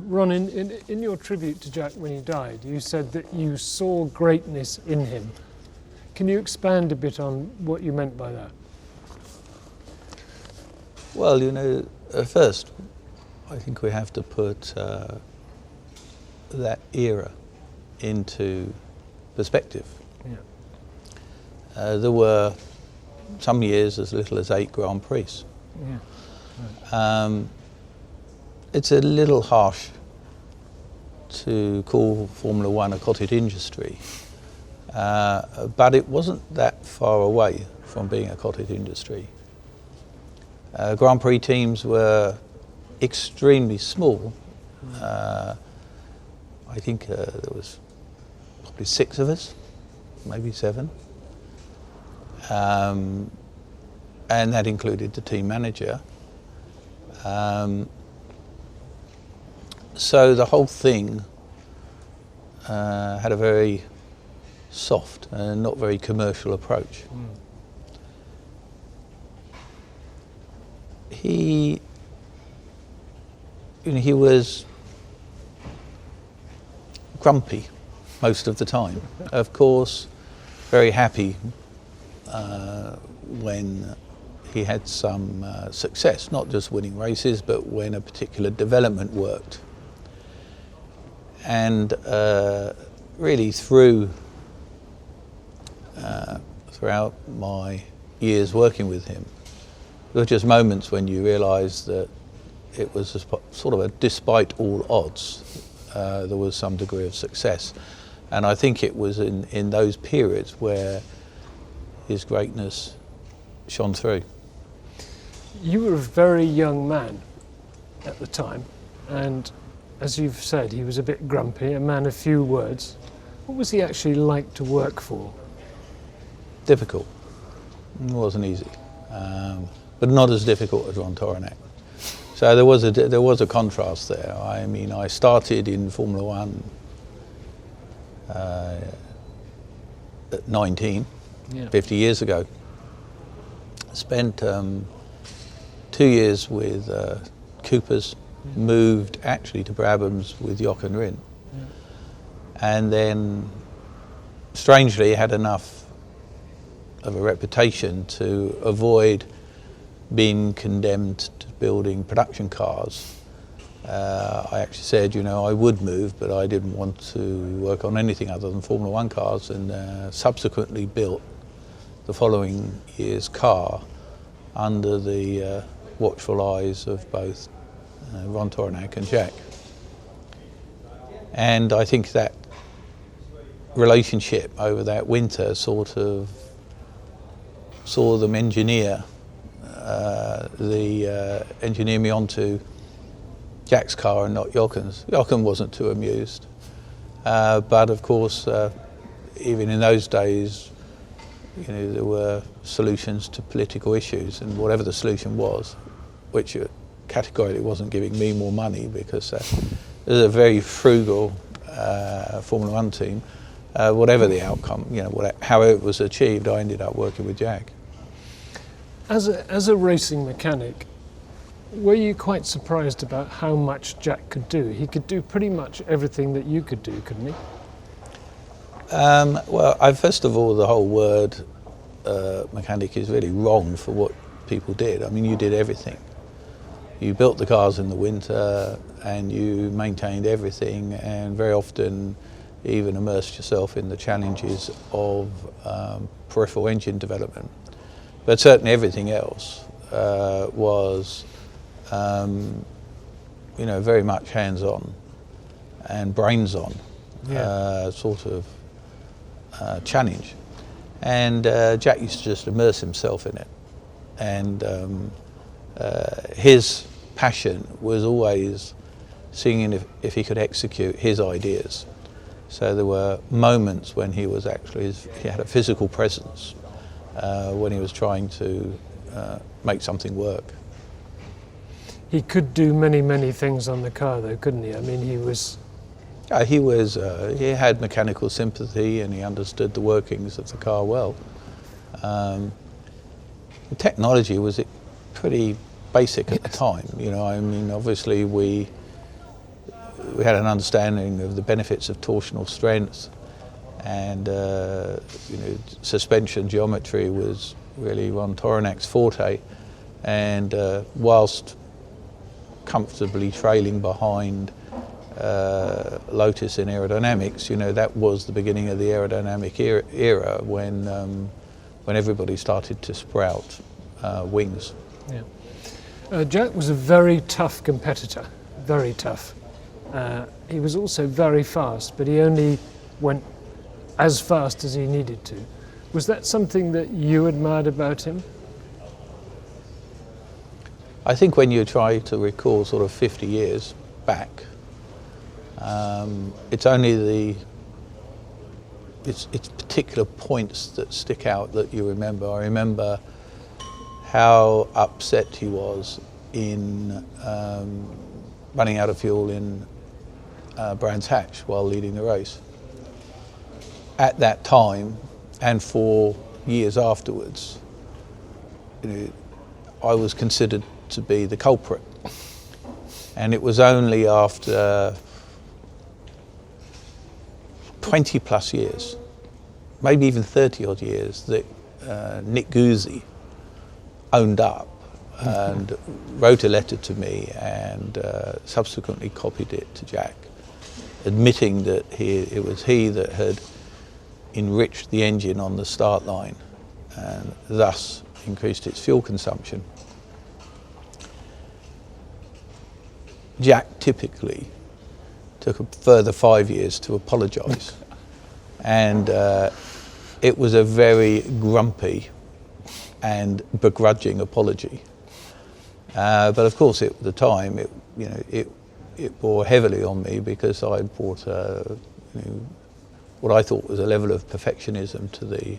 Ron, in your tribute to Jack when he died, you said that you saw greatness in him. Can you expand a bit on what you meant by that? Well, first, I think we have to put that era into perspective. Yeah. There were some years as little as 8 Grand Prix. Yeah. Right. It's a little harsh to call Formula One a cottage industry, but it wasn't that far away from being a cottage industry. Grand Prix teams were extremely small. I think there was probably 6 of us, maybe 7. And that included the team manager. So the whole thing had a very soft and not very commercial approach. He was grumpy most of the time. Of course, very happy when he had some success, not just winning races, but when a particular development worked. And really throughout my years working with him, there were just moments when you realised that it was sort of despite all odds, there was some degree of success. And I think it was in those periods where his greatness shone through. You were a very young man at the time, and as you've said, he was a bit grumpy, a man of few words. What was he actually like to work for? Difficult. It wasn't easy, but not as difficult as Ron Toronac. So there was a contrast there. I mean, I started in Formula One at 19, 50 years ago. Spent 2 years with Cooper's, moved actually to Brabham's with Jock and Rin, and then strangely had enough of a reputation to avoid being condemned to building production cars. I actually said, I would move, but I didn't want to work on anything other than Formula One cars, and subsequently built the following year's car under the watchful eyes of both Ron Toronac and Jack. And I think that relationship over that winter sort of saw them engineer me onto Jack's car and not Jochen's. Jochen wasn't too amused, but of course, even in those days, there were solutions to political issues, and whatever the solution was, which categorically wasn't giving me more money, because there's a very frugal Formula One team. Whatever the outcome, how it was achieved, I ended up working with Jack. As a racing mechanic, were you quite surprised about how much Jack could do? He could do pretty much everything that you could do, couldn't he? Well, first of all, the whole word mechanic is really wrong for what people did. I mean, you did everything. You built the cars in the winter, and you maintained everything, and very often even immersed yourself in the challenges of peripheral engine development. But certainly everything else was, very much hands-on and brains-on sort of challenge. And Jack used to just immerse himself in it. And his passion was always seeing if he could execute his ideas. So there were moments when he had a physical presence when he was trying to make something work. He could do many, many things on the car, though, couldn't he? I mean, he had mechanical sympathy, and he understood the workings of the car well. The technology was pretty basic at the time. I mean, obviously we we had an understanding of the benefits of torsional strength, and suspension geometry was really Ron Toronak's forte. And whilst comfortably trailing behind Lotus in aerodynamics, that was the beginning of the aerodynamic era when everybody started to sprout wings. Yeah. Jack was a very tough competitor, very tough. He was also very fast, but he only went as fast as he needed to. Was that something that you admired about him? I think when you try to recall sort of 50 years back, it's only it's particular points that stick out that you remember. I remember how upset he was in running out of fuel in Brands Hatch while leading the race. At that time, and for years afterwards, I was considered to be the culprit. And it was only after 20 plus years, maybe even 30 odd years, that Nick Guzzi owned up and wrote a letter to me and subsequently copied it to Jack, admitting that it was he that had enriched the engine on the start line and thus increased its fuel consumption. Jack typically took a further 5 years to apologise, and it was a very grumpy and begrudging apology. But of course, at the time, it bore heavily on me because I had brought what I thought was a level of perfectionism to the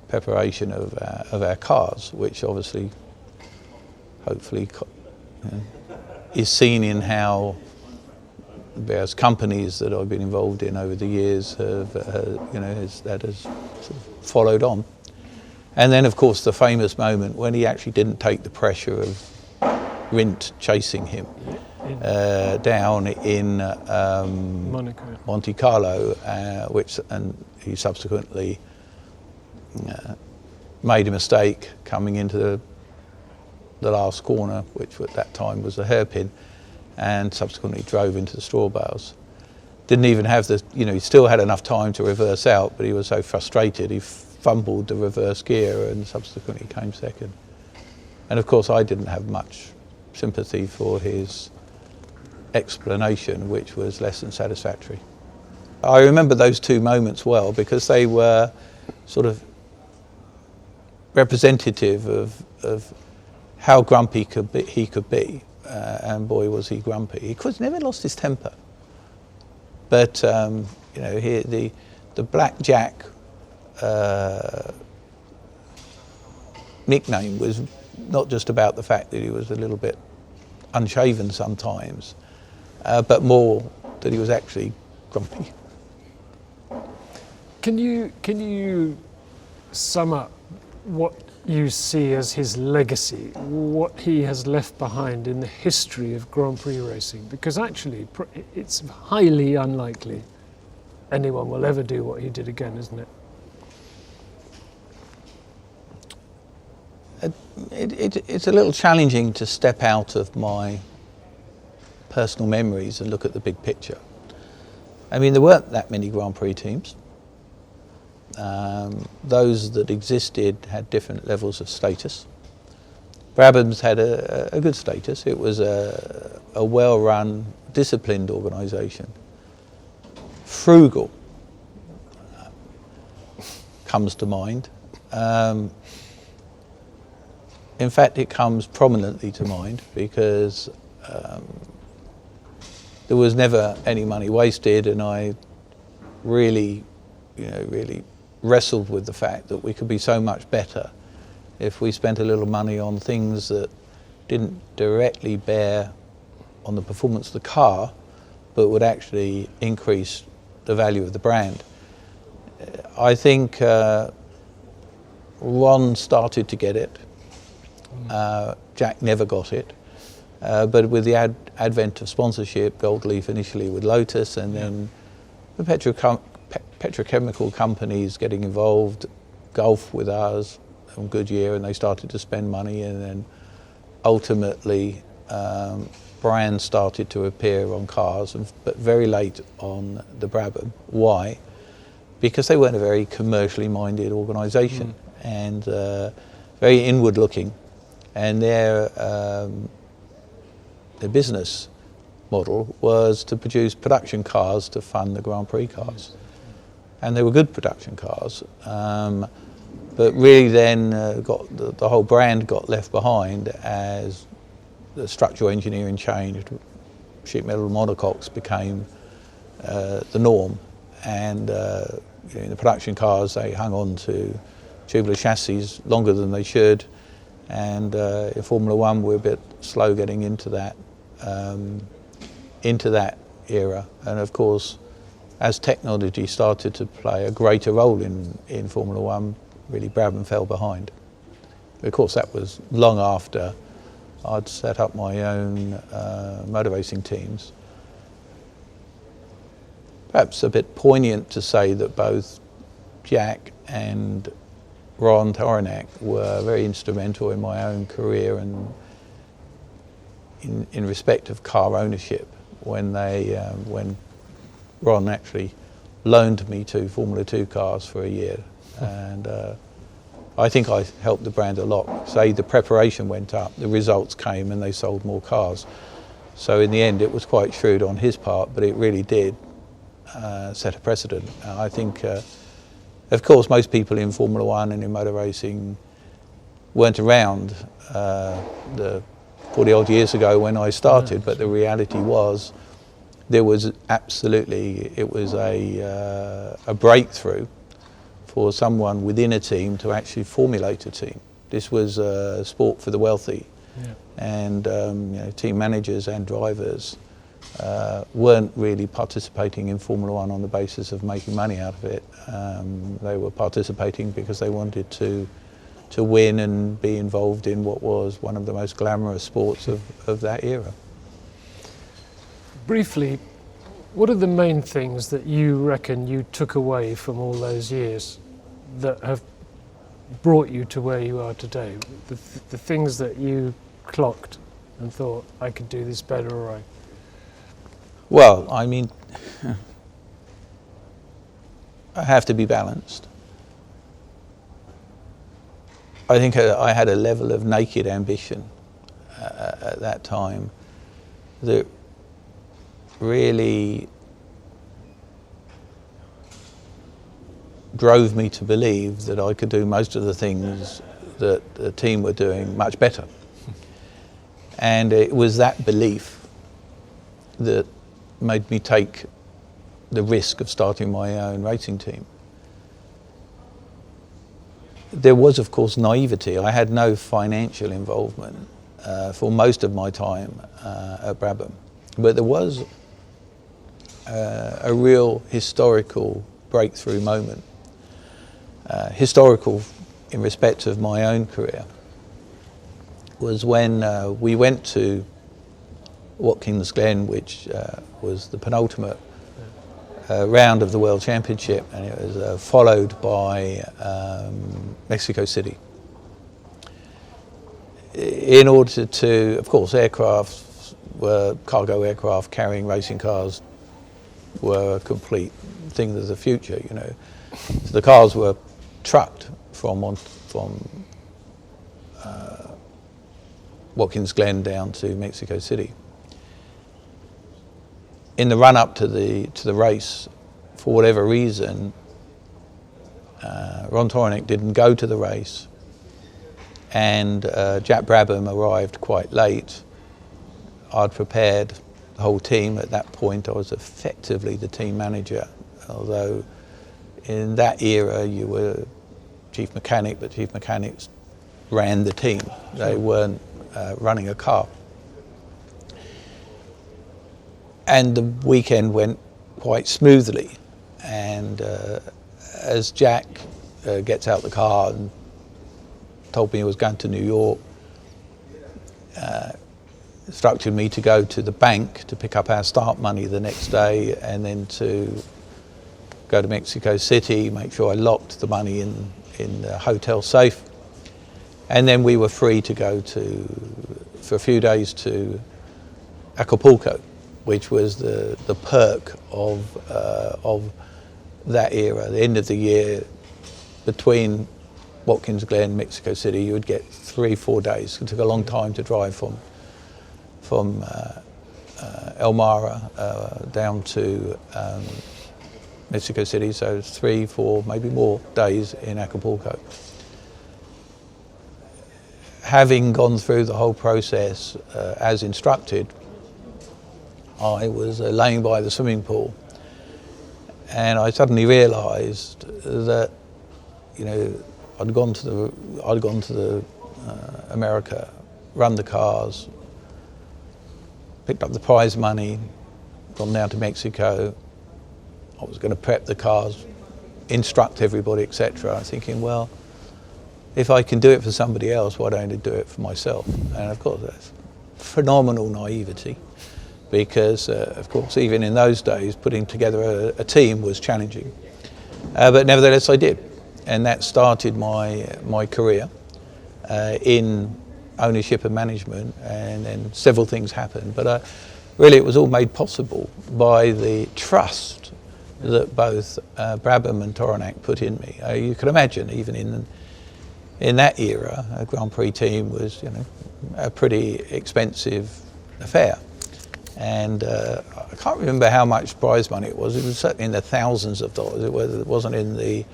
preparation of our cars, which obviously, hopefully, is seen in how various companies that I've been involved in over the years that has sort of followed on. And then, of course, the famous moment when he actually didn't take the pressure of Rindt chasing him down in Monte Carlo, and he subsequently made a mistake coming into the last corner, which at that time was a hairpin, and subsequently drove into the straw bales. Didn't even have he still had enough time to reverse out, but he was so frustrated he fumbled the reverse gear and subsequently came second. And of course I didn't have much sympathy for his explanation, which was less than satisfactory. I remember those two moments well because they were sort of representative of how grumpy he could be, and boy was he grumpy. He never lost his temper, but the Black Jack nickname was not just about the fact that he was a little bit unshaven sometimes, but more that he was actually grumpy. Can you sum up what you see as his legacy, what he has left behind in the history of Grand Prix racing? Because actually it's highly unlikely anyone will ever do what he did again, isn't it? It's a little challenging to step out of my personal memories and look at the big picture. I mean, there weren't that many Grand Prix teams. Those that existed had different levels of status. Brabham's had a good status. It was a well-run, disciplined organisation. Frugal comes to mind. In fact, it comes prominently to mind because there was never any money wasted, and I really wrestled with the fact that we could be so much better if we spent a little money on things that didn't directly bear on the performance of the car, but would actually increase the value of the brand. I think Ron started to get it. Jack never got it. But with the advent of sponsorship, Gold Leaf initially with Lotus, and then the petrochemical companies getting involved, Gulf with ours from Goodyear, and they started to spend money, and then ultimately brands started to appear on cars, but very late on the Brabham. Why? Because they weren't a very commercially minded organisation, and very inward looking, and their business model was to produce production cars to fund the Grand Prix cars. And they were good production cars, but really then the whole brand got left behind as the structural engineering changed. Sheet metal monocoques became the norm, and in the production cars they hung on to tubular chassis longer than they should, and in Formula One we're a bit slow getting into that era. And of course, as technology started to play a greater role in Formula One, really Brabham fell behind. Of course, that was long after I'd set up my own motor racing teams. Perhaps a bit poignant to say that both Jack and Ron Toronek were very instrumental in my own career and in respect of car ownership, when Ron actually loaned me 2 Formula 2 cars for a year, and I think I helped the brand a lot. Say the preparation went up, the results came, and they sold more cars. So in the end, it was quite shrewd on his part, but it really did set a precedent. I think, of course, most people in Formula One and in motor racing weren't around the 40 odd years ago when I started, but the reality was there was absolutely, it was a breakthrough for someone within a team to actually formulate a team. This was a sport for the wealthy, and team managers and drivers weren't really participating in Formula One on the basis of making money out of it. They were participating because they wanted to win and be involved in what was one of the most glamorous sports of that era. Briefly, what are the main things that you reckon you took away from all those years that have brought you to where you are today? The things that you clocked and thought, I could do this better, or Well, I mean, I have to be balanced. I think I had a level of naked ambition at that time that really drove me to believe that I could do most of the things that the team were doing much better. And it was that belief that made me take the risk of starting my own racing team. There was, of course, naivety. I had no financial involvement for most of my time at Brabham, but there was a real historical breakthrough moment. Historical in respect of my own career was when we went to Watkins Glen, which was the penultimate round of the World Championship, and it was followed by Mexico City. In order to, of course, aircraft were cargo aircraft carrying racing cars were a complete thing of the future, you know. So the cars were trucked from Watkins Glen down to Mexico City. In the run-up to the race, for whatever reason, Ron Toronek didn't go to the race, and Jack Brabham arrived quite late. I'd prepared the whole team. At that point, I was effectively the team manager, although in that era you were chief mechanic, but chief mechanics ran the team. They weren't running a car. And the weekend went quite smoothly, and as Jack gets out the car and told me he was going to New York, instructed me to go to the bank to pick up our start money the next day, and then to go to Mexico City, make sure I locked the money in the hotel safe, and then we were free to go for a few days to Acapulco, which was the perk of that era. The end of the year, between Watkins Glen, Mexico City, you would get 3-4 days. It took a long time to drive from El Mara down to Mexico City, so 3-4, maybe more days in Acapulco. Having gone through the whole process as instructed, I was laying by the swimming pool, and I suddenly realised that, you know, I'd gone to America, run the cars, picked up the prize money, gone down to Mexico. I was going to prep the cars, instruct everybody, etc. I'm thinking, well, if I can do it for somebody else, why don't I do it for myself? And of course, that's phenomenal naivety, because of course, even in those days, putting together a team was challenging. But nevertheless, I did, and that started my career in ownership and management, and then several things happened. But really, it was all made possible by the trust that both Brabham and Toronac put in me. You can imagine, even in that era, a Grand Prix team was, you know, a pretty expensive affair. And I can't remember how much prize money it was. It was certainly in the thousands of dollars. It wasn't in the,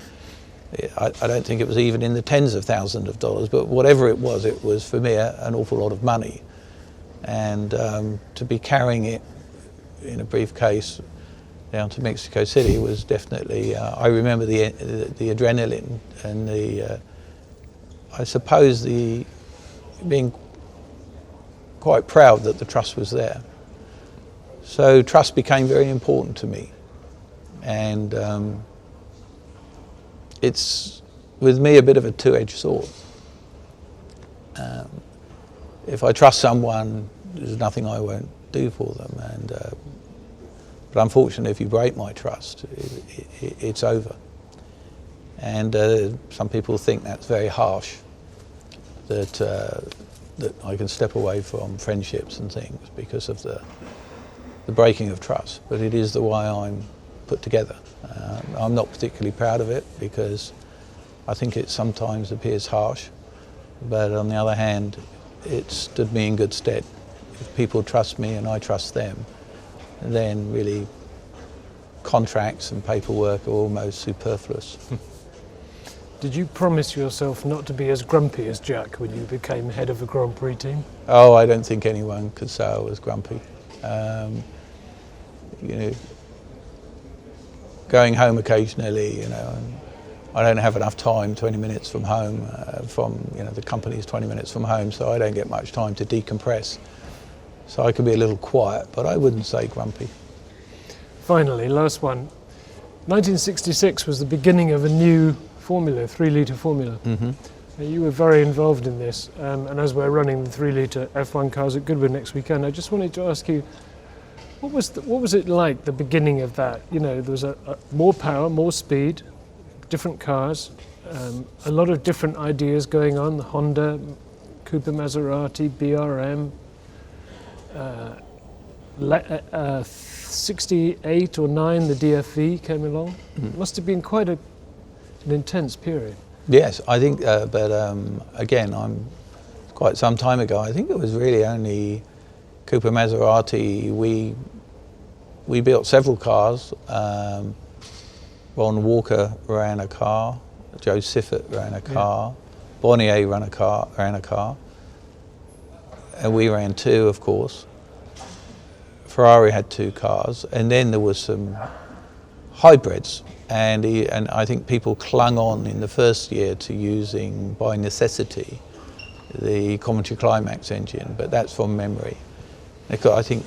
I don't think it was even in the tens of thousands of dollars, but whatever it was for me an awful lot of money. And to be carrying it in a briefcase down to Mexico City was definitely, I remember the adrenaline and I suppose being quite proud that the trust was there. So trust became very important to me, and it's, with me, a bit of a two-edged sword. If I trust someone, there's nothing I won't do for them, and but unfortunately, if you break my trust, it's over. And some people think that's very harsh, that I can step away from friendships and things because of the breaking of trust. But it is the way I'm put together. I'm not particularly proud of it, because I think it sometimes appears harsh, but on the other hand, it stood me in good stead. If people trust me and I trust them, then really contracts and paperwork are almost superfluous. Did you promise yourself not to be as grumpy as Jack when you became head of a Grand Prix team? Oh, I don't think anyone could say I was grumpy. You know, going home occasionally, you know, I don't have enough time, 20 minutes from home, the company's 20 minutes from home, so I don't get much time to decompress. So I could be a little quiet, but I wouldn't say grumpy. Finally, last one. 1966 was the beginning of a new formula, 3-litre formula. Mm-hmm. You were very involved in this, and as we're running the 3-litre F1 cars at Goodwood next weekend, I just wanted to ask you, what was it like, the beginning of that? You know, there was more power, more speed, different cars, a lot of different ideas going on, the Honda, Cooper Maserati, BRM, 68 or 9, the DFV came along. It must have been quite an intense period. Yes, I think, but again, quite some time ago. I think it was really only Cooper Maserati. We built several cars. Ron Walker ran a car. Joe Siffert ran a car. Yeah. Bonnier ran a car. And we ran 2, of course. Ferrari had 2 cars, and then there was some hybrids. And I think people clung on in the first year to using, by necessity, the Coventry Climax engine, but that's from memory. I think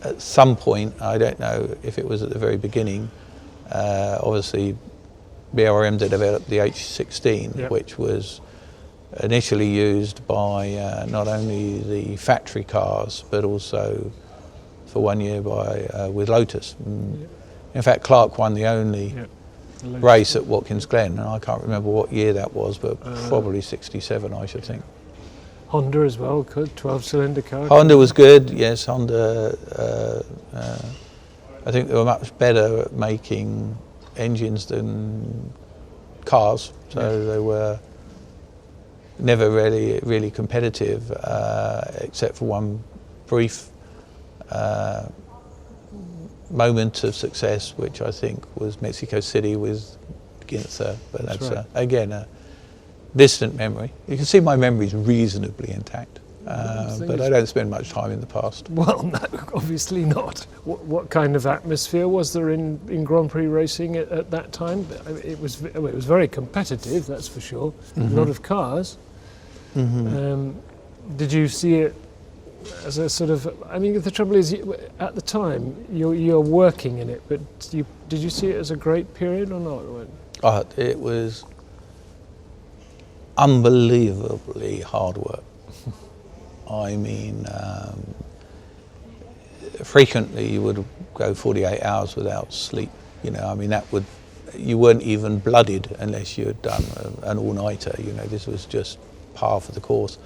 at some point, I don't know if it was at the very beginning, obviously BRM developed the H16, which was initially used by not only the factory cars but also for 1 year with Lotus. In fact, Clark won the only race at Watkins Glen, and I can't remember what year that was, but probably 67, I should think. Honda as well, good 12-cylinder car. Honda was good, yes. Honda, I think they were much better at making engines than cars, so they were never really competitive, except for one brief moment of success, which I think was Mexico City with Ginther, but that's right. Again a distant memory. You can see my memory is reasonably intact, but I don't spend much time in the past. Well, no, obviously not. What kind of atmosphere was there in Grand Prix racing at that time? It was very competitive, that's for sure. A lot of cars. Did you see it as a sort of? I mean, the trouble is, at the time you're working in it, but did you see it as a great period or not? It was unbelievably hard work. I mean, frequently you would go 48 hours without sleep. You know, I mean, you weren't even blooded unless you had done an all-nighter. You know, this was just par for the course.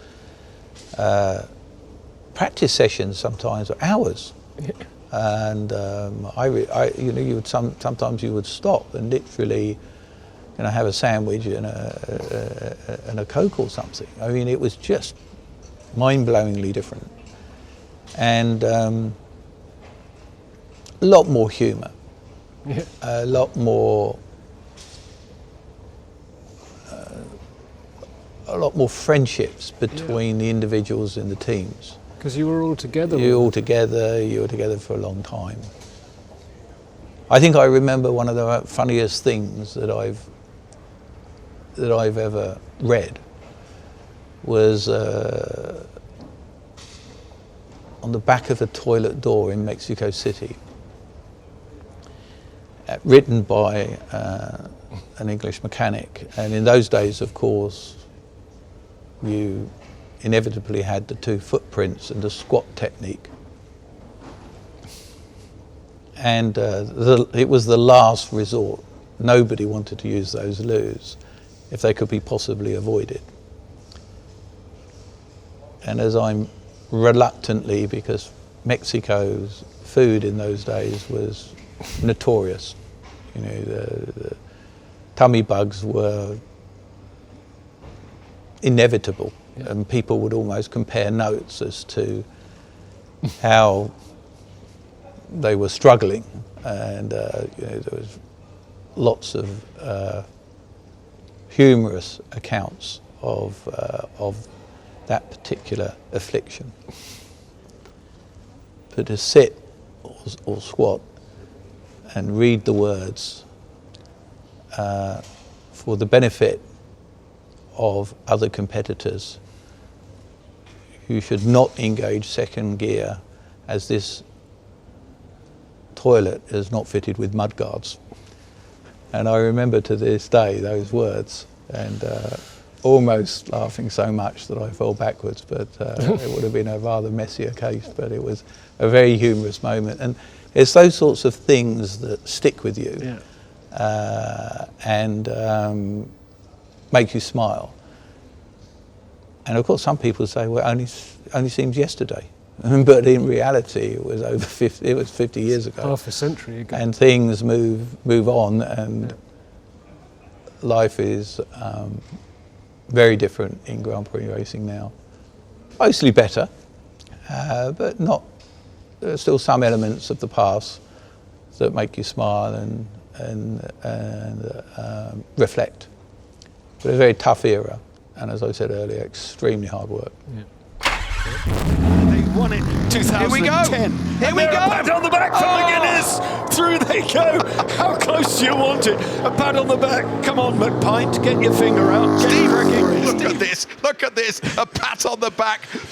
Practice sessions sometimes were hours, and you would sometimes you would stop and literally, have a sandwich and a Coke or something. I mean, it was just mind-blowingly different, and a lot more humour, a lot more friendships between the individuals in the teams. Because you were all together. You were together for a long time. I think I remember one of the funniest things that I've ever read was on the back of a toilet door in Mexico City, written by an English mechanic. And in those days, of course, you inevitably had the two footprints and the squat technique. And it was the last resort. Nobody wanted to use those loos if they could be possibly avoided. And as I'm reluctantly, because Mexico's food in those days was notorious. The tummy bugs were inevitable, and people would almost compare notes as to how they were struggling, and there was lots of humorous accounts of that particular affliction. But to sit or squat and read the words for the benefit of other competitors who should not engage second gear, as this toilet is not fitted with mud guards. And I remember to this day those words, and almost laughing so much that I fell backwards, but it would have been a rather messier case, but it was a very humorous moment. And it's those sorts of things that stick with you, and make you smile. And of course, some people say, well, it only seems yesterday. But in reality, it was over 50 years ago. Half a century ago. And things move on, and life is very different in Grand Prix racing now. Mostly better, but not. There are still some elements of the past that make you smile and reflect. But a very tough era, and as I said earlier, extremely hard work. Yeah. They won it 2010. Here we go. Here we go. A pat on the back from McGuinness. Through they go. How close do you want it? A pat on the back. Come on, McPint. Get your finger out. Steve, look at this. Look at this. A pat on the back.